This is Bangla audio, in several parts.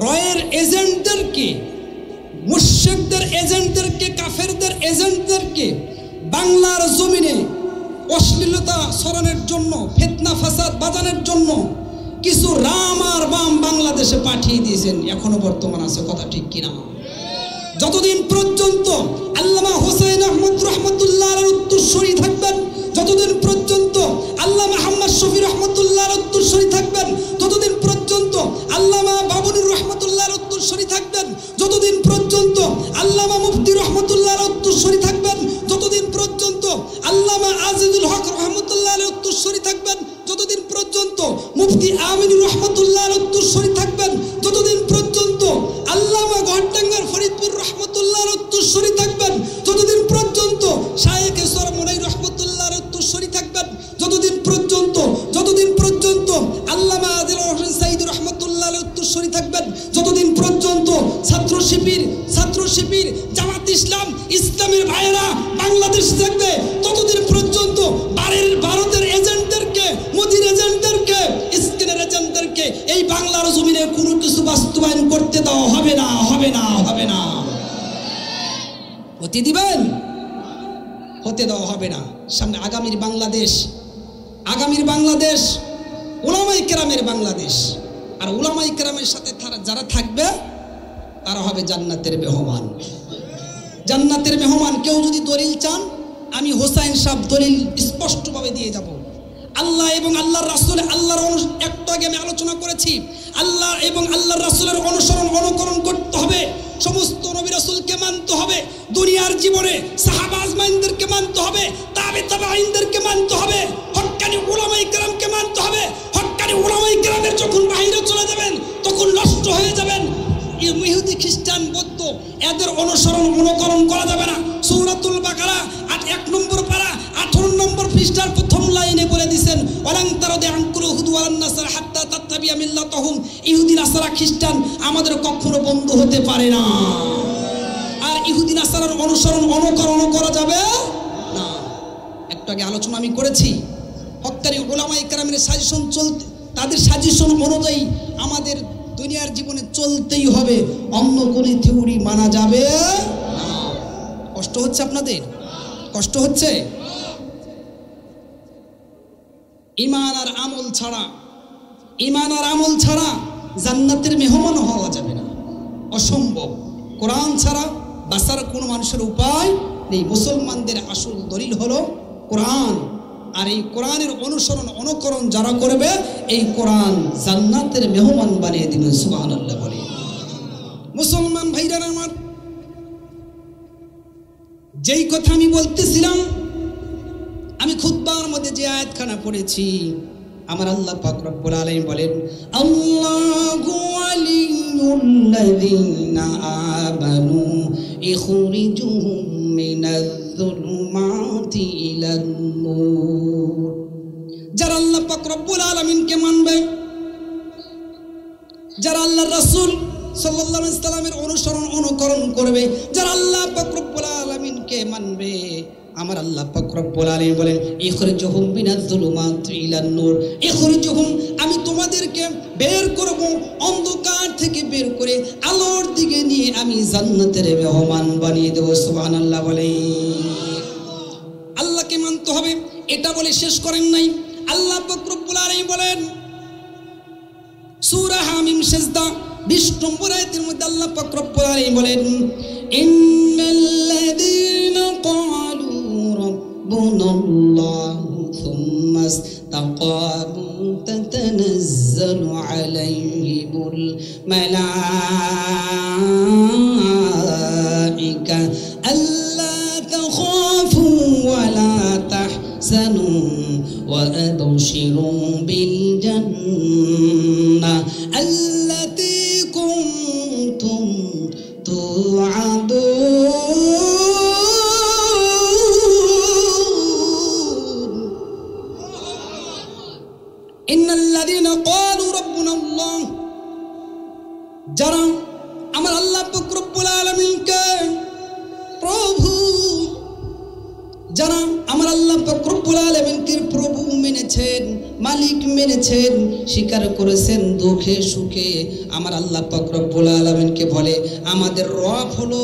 রয়ের এজেন্টদেরকে, মুশরিকদের এজেন্টদেরকে, কাফেরদের এজেন্টদেরকে বাংলার জমিনে অশ্লীলতা ছড়ানোর জন্য, ফিতনা ফাসাদ বাজানোর জন্য কিছু রাম আর বাম বাংলাদেশে পাঠিয়ে দিয়েছেন। এখনো বর্তমান আছে, কথা ঠিক কিনা? যতদিন পর্যন্ত আল্লামা হোসেন আহমদ রহমতুল্লাহর উত্তরসূরি থাকবেন, যতদিন পর্যন্ত আল্লামা আহমদ শফি রহমতুল্লাহর উত্তরসূরি থাকবেন, ততদিন পর্যন্ত আল্লামা বাবুনুর রহমতুল্লাহর উত্তরসূরি থাকবেন, যতদিন পর্যন্ত আল্লামা মুফতি রহমতুল্লাহর উত্তরসূরি থাকবেন, যতদিন পর্যন্ত আল্লামা আজিজুল হক রহমতুল্লাহর উত্তরসূরি থাকবেন, যতদিন পর্যন্ত মুফতি আমিনুর রহমতুল্লাহর উত্তরসূরি থাকবেন, যতদিন পর্যন্ত আল্লামা গহরডাঙ্গার ফরিদপুর রহমতুল্লাহর উত্তরসূরি থাকবেন, যতদিন পর্যন্ত শায়েখ সরমনাই রহমতুল্লাহর উত্তরসূরি থাকবেন, যতদিন পর্যন্ত আল্লামা আদিল হোসেন সাইদ রহমতুল্লাহর উত্তরসূরি থাকবেন, যতদিন পর্যন্ত ছাত্র শিবির জামাত ইসলাম ইসলামের ভাইয়েরা বাংলাদেশ থাকবে, ততদিন পর্যন্ত ভারতের এজেন্টদেরকে, মোদির এজেন্টদেরকে, ইস্কিনের এজেন্টদেরকে এই বাংলার জমিনে কোনো কিছু বাস্তবায়ন করতে দেওয়া হবে না, হবে না, হবে না। হতে দিবেন? হতে দেওয়া হবে না। সামনে আগামীর বাংলাদেশ উলামায়ে কেরামের বাংলাদেশ, আর উলামায়ে কেরামের সাথে যারা থাকবে তারা হবে জান্নাতের মেহমান। জান্নাতের মেহমান। কেউ যদি দলিল চান, আমি হোসাইন সাহেব দলিল স্পষ্টভাবে দিয়ে যাব। আল্লাহ এবং আল্লাহর রাসূল, একটু আগে আমি আলোচনা করেছি, আল্লাহ এবং আল্লাহর রাসূলের অনুকরণ করতে হবে, সমস্ত নবী রাসূলকে মানতে হবে, দুনিয়ার জীবনে সাহাবা আজমাইনদেরকে মানতে হবে, তাবেঈনদেরকে মানতে হবে, হক্কানি উলামায়ে কেরামকে মানতে হবে। হক্কানি উলামায়ে কেরামের যখন বাইরে চলে যাবেন তখন নষ্ট হয়ে যাবেন। ইহুদি খ্রিস্টান বৌদ্ধ এদের অনুকরণ করা যাবে না। সূরাতুল বাকারা 1 নম্বর পারা 18 নম্বর পৃষ্ঠার প্রথম লাইনে বলে দিয়েছেন, ওয়ালান তারাদি আনকুল হুদ ওয়ালান নাসারা হাত্তা তাত্তাবিয়া মিল্লাতাহুম। ইহুদি নাসারা খ্রিস্টান আমাদের কখনো বন্ধু হতে পারে না, আর ইহুদি নাসারার অনুকরণ করা যাবে না। একটু আগে আলোচনা আমি করেছি, হক্কানি উলামায়ে কেরামের সাজেশন তাদের সাজেশন অনুযায়ী আমাদের দুনিয়ার জীবনে চলতেই হবে, অন্য কোনো থিওরি মানা যাবে না। কষ্ট হচ্ছে আপনাদের? কষ্ট হচ্ছে? ঈমান আর আমল ছাড়া জান্নাতের মেহমান হওয়া যাবে না, অসম্ভব। কোরআন ছাড়া বাঁচার কোনো মানুষের উপায় নেই। মুসলমানদের আসল দলিল হলো কোরআন, আর এই কোরআনের অনুকরণ যারা করবে, এই কোরআন জান্নাতের মেহমান বানিয়ে দিবেন। সুবহানাল্লাহ বলে। মুসলমান ভাইরা আমার, যেই কথা আমি বলতেছিলাম, আমি খুতবার মধ্যে যে আয়াতখানা পড়েছি, আমার আল্লাহ পাক রব্বুল আলামিন বলেন, আল্লাহু ওয়ালিয়ুল্লাযীনা আমানু ইখরিজুহুম মিনাজ-যুলুমাতি ইলান-নূর। যারা আল্লাহ পাক রব্বুল আলামিনকে মানবে, যারা আল্লাহর রাসূল সাল্লাল্লাহু আলাইহি ওয়াসাল্লামের অনুকরণ করবে, যারা আল্লাহ পাক রব্বুল আলামিনকে মানবে, আমার আল্লাহ পাক রব্বুল আলামিন বলেন, ইখরিজুহুম মিনাজ-যুলুমাতি ইলান-নূর। ইখরিজুহুম, আমি তোমাদেরকে বের করব, অন্ধকার থেকে বের করে আলোর দিকে নিয়ে আমি জান্নাতের মেহমান বানিয়ে দেব। সুবহানাল্লাহ বলে। আল্লাহকে মানতে হবে, এটা বলে শেষ করেন নাই। আল্লাহ পাক রব্বুল আলামিন বলেন, সূরা হামিম সিজদা 20 নম্বর আয়াতের মধ্যে আল্লাহ পাক রব্বুল আলামিন বলেন, ইন্নাল্লাযীনা ক্বালু রাব্বুনাল্লাহু থুম্মা ইসতাকামু তাতানাজ্জালু আলাইহিমুল মালাঈকা আল্লা তাখাফু ওয়া লা তাহজানু ওয়া আবশিরু বিল জান্নাহ আল্লাতী কুনতুম তুআদুন। ইন্নাল্লাযীনা ক্বালু রাব্বুনাল্লাহ, যারা আমার আল্লাহ পাক রব্বুল আলামিনকে প্রভু, যারা আমার আল্লাহ পাক রব্বুল আলামিনকে প্রভু মেনেছেন, মালিক মেনেছেন, স্বীকার করেছেন দুঃখে সুখে, আমার আল্লাহ পাক রব্বুল আলামিনকে বলে আমাদের রব হলো,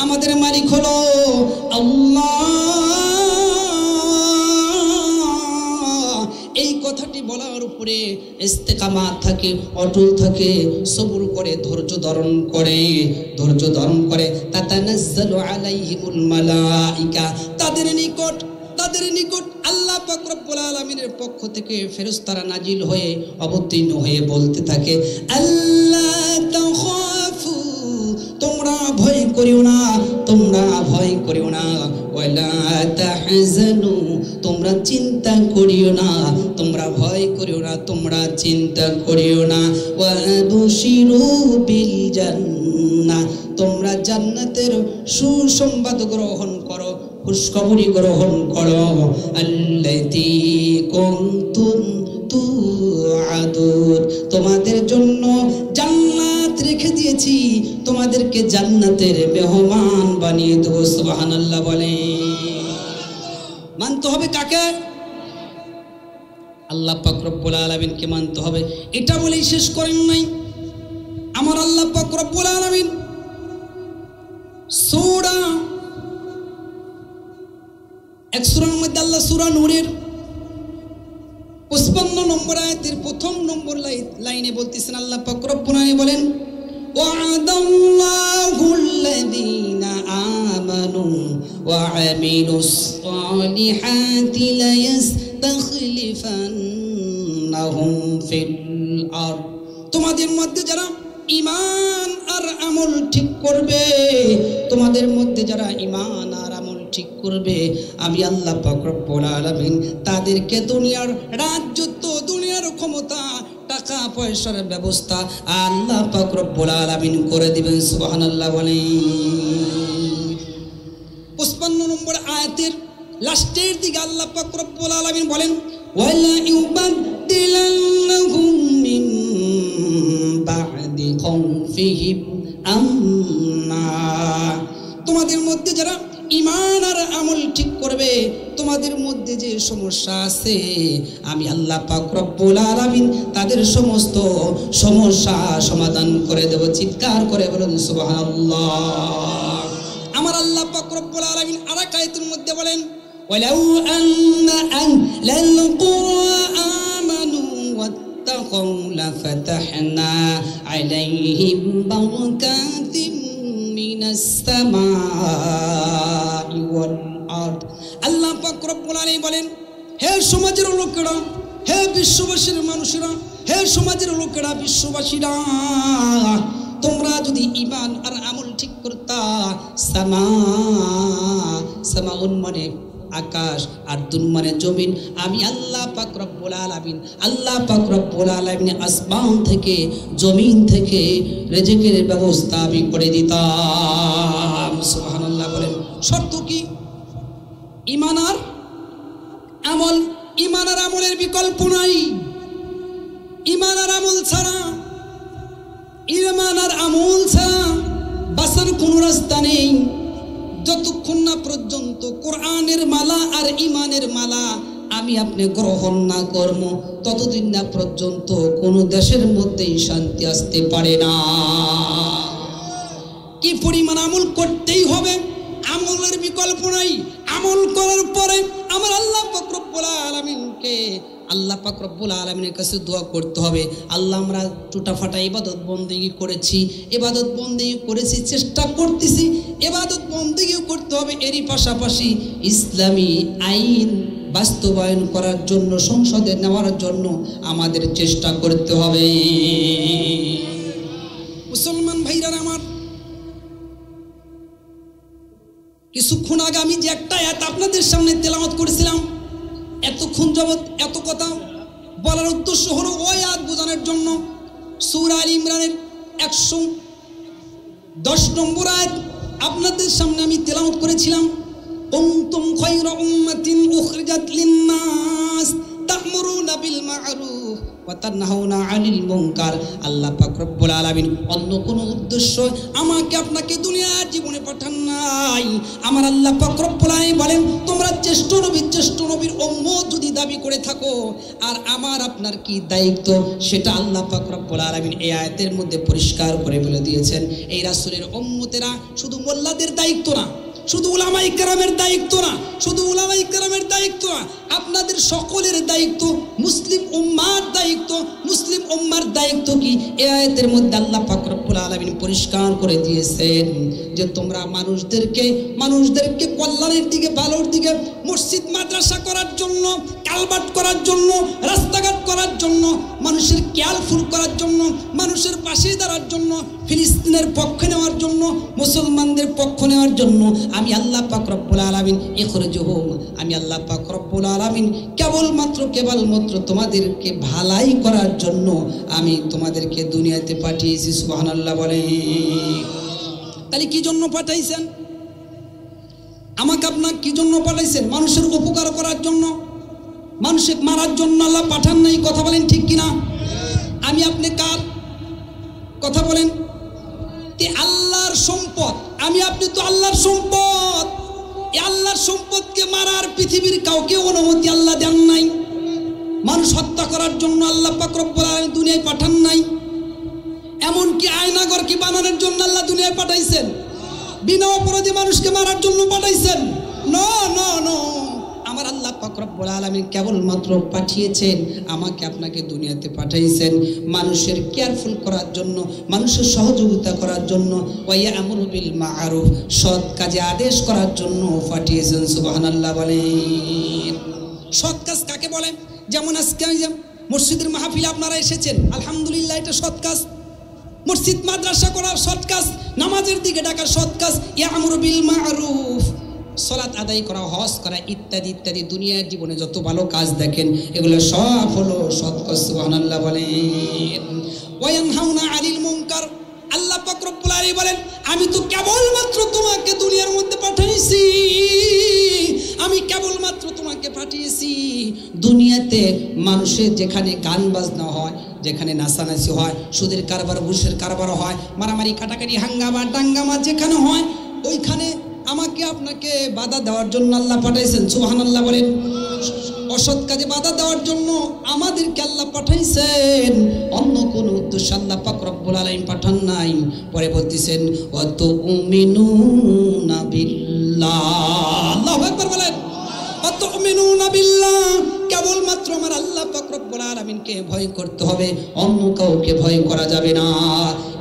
আমাদের মালিক হলো আল্লাহ। এই কথাটি বলার উপরে ইস্তেকামাত থাকে, অটল থাকে, সবুর করে, ধৈর্য ধারণ করে, তাতানাজ্জালু আলাইহিমুল মালাইকা, তাদের নিকট আল্লাহ পাক রব্বুল আলামিনের পক্ষ থেকে ফেরেশতারা নাজিল হয়ে অবতীর্ণ হয়ে বলতে থাকে আল্লাহ তাখাফু, তোমরা ভয় করিও না, ওয়ালা তাহজানু, তোমরা চিন্তা করিও না, তোমরা চিন্তা করিও না, ওয়াবশিরু বিল জান্নাহ, তোমরা জান্নাতের সুসংবাদ গ্রহণ করো, খুশখবরি গ্রহণ করো, আল্লাতী কুনতুম তুআদুন, তোমাদের জন্য জান্নাত রেখে দিয়েছি, তোমাদেরকে জান্নাতের মেহমান বানিয়ে দেব। সুবহানাল্লাহ বলেন। মানতে হবে কাকে? আল্লাহ পাক রব্বুল আলামিনকে মানতে হবে। এটা বলেই শেষ করেন নাই, আমার আল্লাহ পাক রব্বুল আলামিন সূরা এক সূরার মধ্যে আল্লাহ সূরা নূরের 55 নম্বর আয়াতের প্রথম নম্বর লাইনে বলতেছেন, আল্লাহ পাক রব্বুল আলামিন বলেন ওয়া'আদাল্লাহুল্লাযীনা আমানু ওয়া আমিলুস সালিহাতি লায়াস্তাখলিফান্নাহুম ফিল আরদ, তোমাদের মধ্যে যারা ঈমান আর আমল ঠিক করবে, আমি আল্লাহ পাক রব্বুল আলামিন তাদেরকে দুনিয়ার রাজত্ব, দুনিয়ার ক্ষমতা, টাকা পয়সার ব্যবস্থা আল্লাহ পাক রব্বুল আলামিন করে দিবেন। সুবহানাল্লাহ বলেন। 55 নম্বর আয়াতের লাস্টের দিকে আল্লাহ পাক রব্বুল আলামিন বলেন ওয়ালা ইউবাদদিলান্নাহুম মিন বা'দি খাউফিহিম আমনা, তোমাদের মধ্যে যারা ঈমান আর আমল ঠিক করবে, তোমাদের মধ্যে যে সমস্যা আছে আমি আল্লাহ পাক রব্বুল আলামিন তাদের সমস্ত সমস্যা সমাধান করে দেব। চিৎকার করে বলুন সুবহানাল্লাহ। আমার আল্লাহ পাক রব্বুল আলামিন আরেক আয়াতের মধ্যে বলেন ওয়ালাউ আন্না আহলাল কুরআ আমানু ওয়াত্তাকাউ লাফাতাহনা আলাইহিম বারাকাতিম মিনাস সামাই ওয়াল আরদ। আল্লাহ পাক রব্বুল আলামিন বলেন হে সমাজের লোকেরা, হে বিশ্ববাসীর মানুষেরা, হে সমাজের লোকেরা, বিশ্ববাসীরা, তোমরা যদি ঈমান আর আমল ঠিক করতা, সামাউন মানে আকাশ আর দুন মানে জমিন, আমি আল্লাহ পাক রব্বুল আলামিন আসমান থেকে জমিন থেকে রিজিকের ব্যবস্থা আমি করে দিতাম। সুবহানাল্লাহ বলেন। শর্ত কি? ঈমান আর আমল। ঈমান আর আমলের বিকল্প নাই। ঈমান আর আমল ছাড়া বাঁচার কোনো রাস্তা নেই। যতক্ষণ না পর্যন্ত কোরআনের মালা আর ঈমানের মালা আমি আপনি গ্রহণ না করব, ততদিন না পর্যন্ত কোনো দেশের মধ্যেই শান্তি আসতে পারে না। কি পরিমাণ আমল করতেই হবে, আমলের বিকল্প নাই। আমল করার পরে আমার আল্লাহ পাক রব্বুল আলামিনের কাছে দোয়া করতে হবে। আল্লাহ আমরা টুটাফাটা ইবাদত বন্দেগী করেছি, চেষ্টা করতেছি, ইবাদত বন্দেগী করতে হবে। এরই পাশাপাশি ইসলামী আইন বাস্তবায়ন করার জন্য, সংসদে নেওয়ার জন্য আমাদের চেষ্টা করতে হবে। মুসলমান ভাইরা আমার, কিছুক্ষণ আগে আমি যে একটা আয়াত আপনাদের সামনে তেলাওয়াত করেছিলাম, এতক্ষণ যাবত এত কথা বলার উদ্দেশ্য হলো ওই আয়াত বোঝানোর জন্য। সূরা আল ইমরানের 110 নম্বর আয়াত আপনাদের সামনে আমি তেলাওয়াত করেছিলাম। কুনতুম খায়রা উম্মাতিন উখরিজাত লিন-নাস তা'মুরুনা বিল মা'রুফ ওয়া তানহাউনা আনিল মুনকার। আল্লাহ পাক রব্বুল আলামিন অন্য কোনো উদ্দেশ্য আমাকে আপনাকে দুনিয়ার জীবনে পাঠান নাই। আমার আল্লাহ পাক রব্বুল আলামিন বলেন, তোমরা জ্যেষ্ঠ নবীর উম্মত যদি দাবি করে থাকো, আর আমার আপনার কি দায়িত্ব সেটা আল্লাহ পাক রব্বুল আলামিন এই আয়াতের মধ্যে পরিষ্কার করে বলে দিয়েছেন। এই রাসূলের উম্মতেরা শুধু মোল্লাদের দায়িত্ব না, শুধু উলামায়ে কেরামের দায়িত্ব না, শুধু উলামায়ে কেরামের দায়িত্ব না, আপনাদের সকলের দায়িত্ব, মুসলিম উম্মার দায়িত্ব। মুসলিম উম্মার দায়িত্ব কি? এই আয়াতের মধ্যে আল্লাহ পাক রব্বুল আলামিন পরিষ্কার করে দিয়েছেন যে তোমরা মানুষদেরকে কল্যাণের দিকে, ভালোর দিকে, মসজিদ মাদ্রাসা করার জন্য, কালবাট করার জন্য, রাস্তাঘাট করার জন্য, মানুষের কেয়ারফুল করার জন্য, মানুষের পাশে দাঁড়ার জন্য, ফিলিস্তিনের পক্ষ নেওয়ার জন্য, মুসলমানদের পক্ষ নেওয়ার জন্য আমি আল্লাহ পাক রব্বুল আলামিন ইখরিজুহুম, আমি আল্লাহ পাক রব্বুল আলামিন কেবলমাত্র তোমাদেরকে ভালাই করার জন্য আমি তোমাদেরকে দুনিয়াতে পাঠিয়েছি। সুবহানাল্লাহ বলে। তাহলে কি জন্য পাঠাইছেন? আমাকে আপনাকে কি জন্য পাঠাইছেন? মানুষের উপকার করার জন্য, মানুষকে মারার জন্য আল্লাহ পাঠান নাই। কথা বলেন ঠিক কিনা? আমি আপনি কার কথা বলেন? আল্লাহর সম্পদ, আমি আপনি তো আল্লাহর সম্পদ। এই আল্লাহর সম্পদকে মারার পৃথিবীর কাউকে অনুমতি আল্লাহ দেন নাই। মানুষ হত্যা করার জন্য আল্লাহ পাক রব্বুল আলামিন দুনিয়ায় পাঠান নাই। এমনকি আয়নাঘর কি বানানোর জন্য আল্লাহ দুনিয়ায় পাঠাইছেন? বিনা অপরাধী মানুষকে মারার জন্য পাঠাইছেন? No no no. আমার আল্লাহ পাক রব্বুল আলামিন কেবলমাত্র পাঠিয়েছেন, আমাকে আপনাকে দুনিয়াতে পাঠাইছেন মানুষের কেয়ারফুল করার জন্য, মানুষের সহযোগিতা করার জন্য, ওয়া ইয়ামুরু বিল মা'রুফ, সৎ কাজে আদেশ করার জন্য পাঠিয়েছেন। সুবহানাল্লাহ বলেন। সৎ কাজ কাকে বলে? যেমন আজকে মসজিদের মাহফিলে আপনারা এসেছেন, আলহামদুলিল্লাহ, এটা সৎ কাজ। মসজিদ মাদ্রাসা করার সৎ কাজ, নামাজের দিকে ডাকার সৎ কাজ, ইয়ামুরু বিল মা'রুফ, সালাত আদায় করা, হজ করা, ইত্যাদি ইত্যাদি। দুনিয়ার জীবনে যত ভালো কাজ দেখেন এগুলো সব হলো সৎ কাজ। সুবহানাল্লাহ বলেন। ওয়া ইয়ানহাউনা আনিল মুনকার, আল্লাহ পাক রব্বুল আলামিন বলেন, আমি তো কেবলমাত্র তোমাকে দুনিয়ার মধ্যে পাঠাইছি, আমি কেবলমাত্র তোমাকে পাঠিয়েছি দুনিয়াতে মানুষের যেখানে গান বাজনা হয়, যেখানে নাচানাচি হয়, সুদের কারবার, ঘুষের কারবার হয়, মারামারি কাটাকাটি, হাঙ্গামা ডাঙ্গামা যেখানে হয়, ওইখানে আমাকে আপনাকে বাধা দেওয়ার জন্য আল্লাহ পাঠাইছেন। সুবহানাল্লাহ বলেন। অসৎ কাজে বাধা দেওয়ার জন্য আমাদেরকে আল্লাহ পাঠাইছেন, অন্য কোন উদ্দেশ্য আল্লাহ পাক রব্বুল আলামিন পাঠান নাই। পরে বলতেছেন, ওয়া তুমিনুনা বিল্লাহ। আল্লাহু আকবার বলেন। ওয়া তুমিনুনা বিল্লাহ, কেবলমাত্র আমার আল্লাহ পাক রব্বুল আলামিনকে ভয় করতে হবে, অন্য কাউকে ভয় করা যাবে না।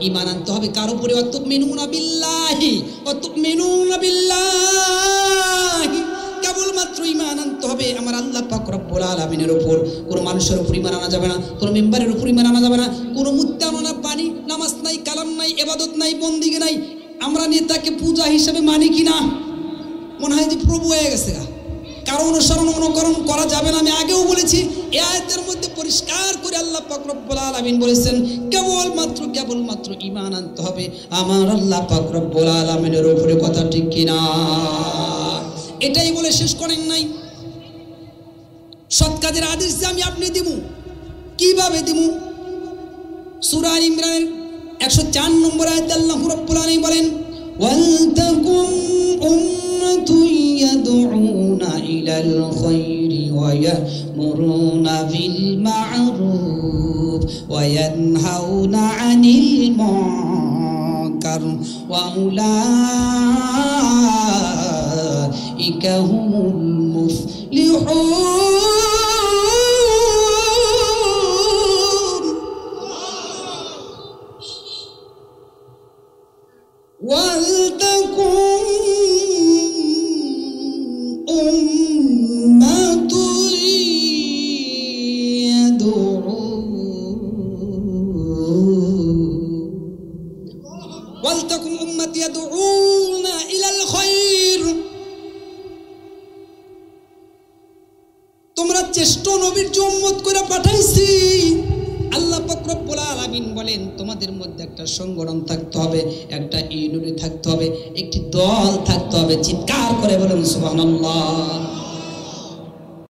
ঈমান আনতে হবে কার উপরে? ওয়া তুমিনুনা বিল্লাহি, ওয়া তুমিনুনা বিল্লাহি, কেবলমাত্র ঈমান আনতে হবে আমার আল্লাহ পাক রব্বুল আলামিনের উপর। কোনো মানুষের উপর ঈমান আনা যাবে না, কোনো মেম্বারের উপর ঈমান আনা যাবে না, কোনো মুত্তামনা পানি, নামাজ নাই, কালাম নাই, ইবাদত নাই, বন্দিগি নাই। আমরা নেতাকে পূজা হিসেবে মানি কিনা? মনে হয় যে প্রভু হয়ে গেছে। কারণ অনুসরণ অনুকরণ করা যাবে না। আমি আগেও বলেছি, এই আয়াতের মধ্যে পরিষ্কার করে আল্লাহ পাক রব্বুল আলামিন বলেছেন কেবলমাত্র ঈমান আনতে হবে আমার আল্লাহ পাক রব্বুল আলামিনের উপরে। কথা ঠিক কিনা? এটাই বলে শেষ করেন নাই। সৎ কাজের আদেশ যে আমি আপনি দিব, কিভাবে দিব? সূরা ইমরানের 104 নম্বর আয়াতে আল্লাহ রাব্বুল আলামিন বলেন, ওয়ালতাকুম উম্মাতুন ইয়াদউনা ইলাল খায়রি ওয়া ইয়ামুরুনা বিল মা'রুফ ওয়া ইয়ানহাউনা আনিল মুনকার ওয়া উলাইকা হুমুল মুফলিহুন। وَلْتَكُنْ أُمَّةٌ يَدْعُونَ إِلَى الْخَيْرِ। তোমরা চেষ্ট নবীর উম্মত করে পাঠাইছি। আল্লাহ পাক রব্বুল আলামিন বলেন, তোমাদের মধ্যে একটা সংগঠন থাকতে হবে, একটা ইউনিটি থাকতে হবে, একটি দল থাকতে হবে। চিৎকার করে বলেন সুবহানাল্লাহ।